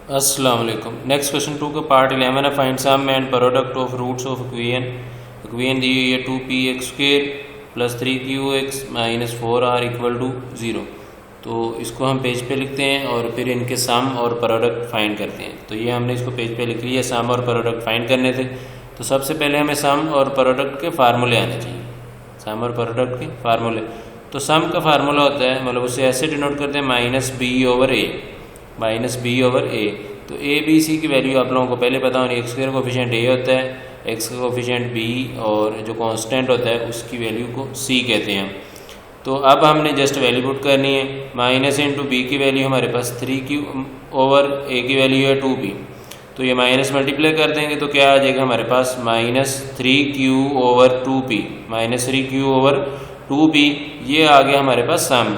अस्सलाम वालेकुम। Next question 2 का पार्ट 11 है, find sum and product of roots of equation. Equation दी हुई है 2px² plus 3qx minus 4r equal to 0। तो इसको हम पेज पे लिखते हैं और फिर इनके सम और प्रोडक्ट फाइंड करते हैं। तो ये हमने इसको पेज पे लिख लिया, सम और प्रोडक्ट फाइंड करने थे। तो सबसे पहले हमें सम और प्रोडक्ट के फार्मूले आने चाहिए, सम और प्रोडक्ट के फार्मूले। तो सम का फार्मूला होता है, मतलब उसे ऐसे डिनोट करते हैं माइनस बी ओवर ए। तो ए बी सी की वैल्यू आप लोगों को पहले पता होनी, एक्स स्क्वायर कोफिशिएंट ए होता है, एक्स का कोफिशिएंट बी और जो कांस्टेंट होता है उसकी वैल्यू को सी कहते हैं। तो अब हमने जस्ट वैल्यू पुट करनी है। माइनस इंटू बी की वैल्यू हमारे पास 3q ओवर ए की वैल्यू है 2p। तो ये माइनस मल्टीप्लाई कर देंगे तो क्या आ जाएगा हमारे पास -3q over 2p, -3q over 2p। ये आ गया हमारे पास सम।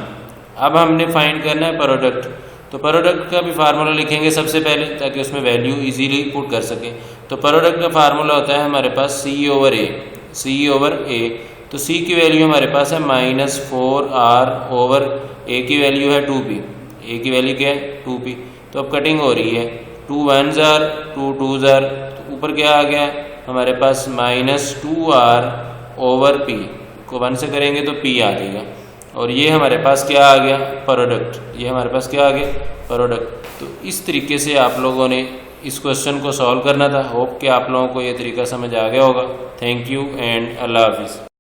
अब हमने फाइंड करना है प्रोडक्ट। तो प्रोडक्ट का भी फार्मूला लिखेंगे सबसे पहले, ताकि उसमें वैल्यू इजीली पुट कर सकें। तो प्रोडक्ट का फार्मूला होता है हमारे पास सी ओवर ए। तो सी की वैल्यू हमारे पास है -4r ओवर ए की वैल्यू है 2p। ए की वैल्यू क्या है 2p। तो अब कटिंग हो रही है, 2 1s are 2 2s are, तो ऊपर क्या आ गया हमारे पास -2r ओवर p को 1 से करेंगे तो p आ जाएगा। और ये हमारे पास क्या आ गया प्रोडक्ट, ये हमारे पास क्या आ गया प्रोडक्ट। तो इस तरीके से आप लोगों ने इस क्वेश्चन को सॉल्व करना था। होप कि आप लोगों को ये तरीका समझ आ गया होगा। थैंक यू एंड अल्लाह हाफिज़।